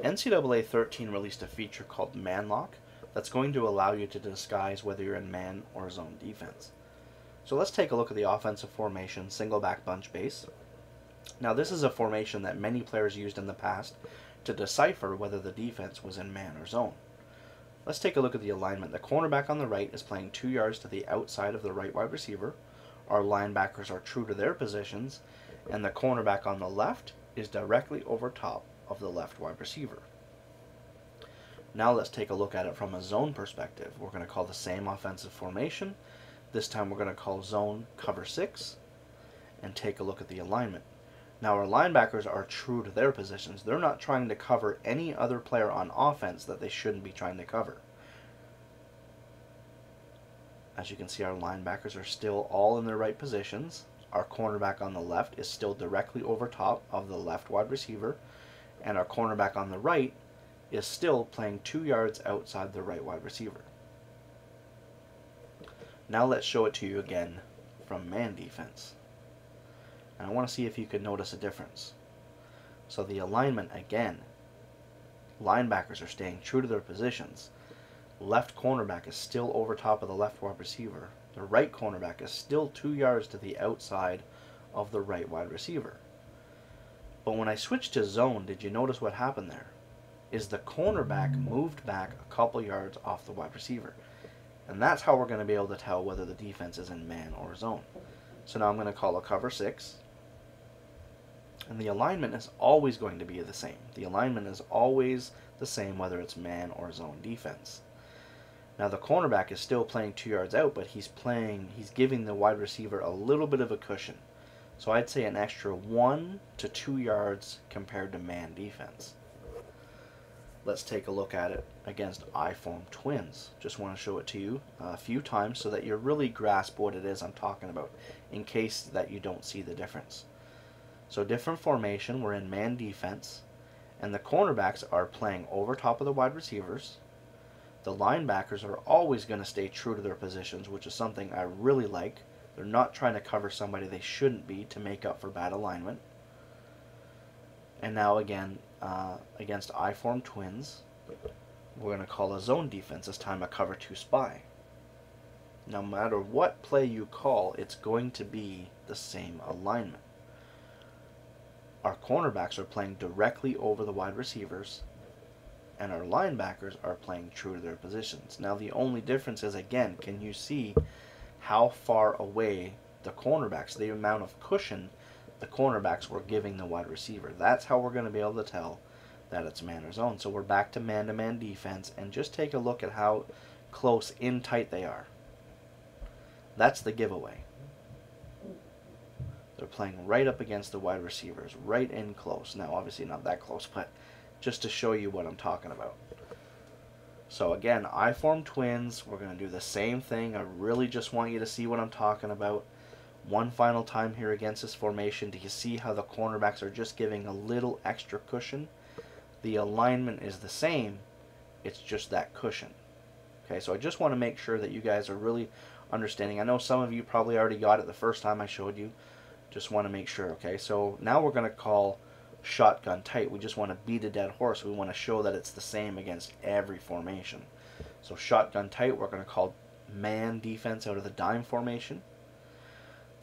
NCAA 13 released a feature called Man Lock that's going to allow you to disguise whether you're in man or zone defense. So let's take a look at the offensive formation, single back bunch base. Now this is a formation that many players used in the past to decipher whether the defense was in man or zone. Let's take a look at the alignment. The cornerback on the right is playing 2 yards to the outside of the right wide receiver. Our linebackers are true to their positions, and the cornerback on the left is directly over top of the left wide receiver. Now let's take a look at it from a zone perspective. We're going to call the same offensive formation. This time we're going to call zone cover 6 and take a look at the alignment. Now our linebackers are true to their positions. They're not trying to cover any other player on offense that they shouldn't be trying to cover. As you can see, our linebackers are still all in their right positions. Our cornerback on the left is still directly over top of the left wide receiver, and our cornerback on the right is still playing 2 yards outside the right wide receiver. Now let's show it to you again from man defense. And I want to see if you can notice a difference. So the alignment again, linebackers are staying true to their positions. Left cornerback is still over top of the left wide receiver. The right cornerback is still 2 yards to the outside of the right wide receiver. But when I switched to zone, did you notice what happened there? Is the cornerback moved back a couple yards off the wide receiver. And that's how we're going to be able to tell whether the defense is in man or zone. So now I'm going to call a cover 6. And the alignment is always going to be the same. The alignment is always the same whether it's man or zone defense. Now the cornerback is still playing 2 yards out, but he's giving the wide receiver a little bit of a cushion. So I'd say an extra 1 to 2 yards compared to man defense. Let's take a look at it against I-form twins. Just want to show it to you a few times so that you really grasp what it is I'm talking about, in case that you don't see the difference. So different formation, we're in man defense, and the cornerbacks are playing over top of the wide receivers. The linebackers are always going to stay true to their positions, which is something I really like. They're not trying to cover somebody they shouldn't be to make up for bad alignment. And now again, against I-form twins, we're going to call a zone defense, this time a cover 2 spy. No matter what play you call, it's going to be the same alignment. Our cornerbacks are playing directly over the wide receivers, and our linebackers are playing true to their positions. Now the only difference is, again, can you see how far away the cornerbacks, the amount of cushion the cornerbacks were giving the wide receiver? That's how we're going to be able to tell that it's man or zone. So we're back to man-to-man defense, and just take a look at how close in tight they are. That's the giveaway. They're playing right up against the wide receivers, right in close. Now obviously not that close, but just to show you what I'm talking about. So again, I-form twins, we're going to do the same thing. I really just want you to see what I'm talking about. One final time here against this formation. Do you see how the cornerbacks are just giving a little extra cushion? The alignment is the same, it's just that cushion. Okay, so I just want to make sure that you guys are really understanding. I know some of you probably already got it the first time I showed you. Just want to make sure, okay? So now we're going to call shotgun tight. We just want to beat a dead horse. We want to show that it's the same against every formation. So shotgun tight, we're going to call man defense out of the dime formation.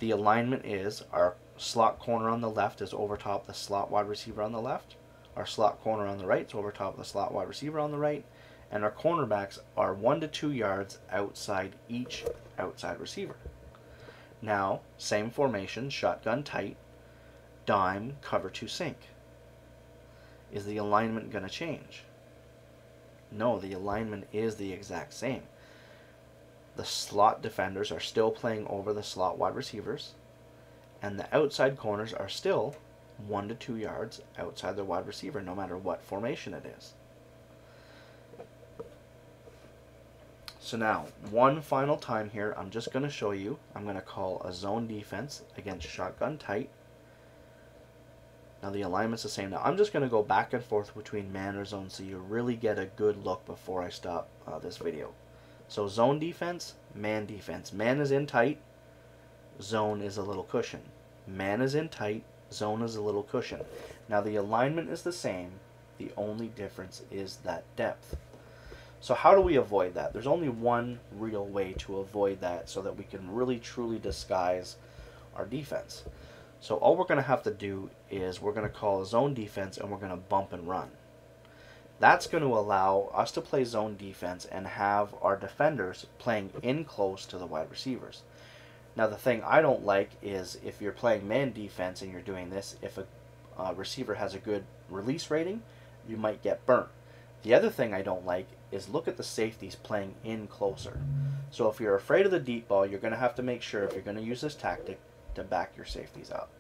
The alignment is our slot corner on the left is over top the slot wide receiver on the left. Our slot corner on the right is over top of the slot wide receiver on the right. And our cornerbacks are 1 to 2 yards outside each outside receiver. Now, same formation, shotgun tight, dime, cover 2 sink. Is the alignment going to change? No, the alignment is the exact same. The slot defenders are still playing over the slot wide receivers, and the outside corners are still 1 to 2 yards outside the wide receiver, no matter what formation it is. So now, one final time here, I'm just going to show you. I'm going to call a zone defense against shotgun tight. Now the alignment's the same. Now I'm just going to go back and forth between man or zone so you really get a good look before I stop this video. So zone defense, man defense. Man is in tight, zone is a little cushion. Man is in tight, zone is a little cushion. Now the alignment is the same, The only difference is that depth. So how do we avoid that? There's only one real way to avoid that so that we can really truly disguise our defense. So all we're going to have to do is we're going to call a zone defense and we're going to bump and run. That's going to allow us to play zone defense and have our defenders playing in close to the wide receivers. Now the thing I don't like is if you're playing man defense and you're doing this, if a receiver has a good release rating, you might get burnt. The other thing I don't like is look at the safeties playing in closer. So if you're afraid of the deep ball, you're going to have to make sure if you're going to use this tactic to back your safeties up.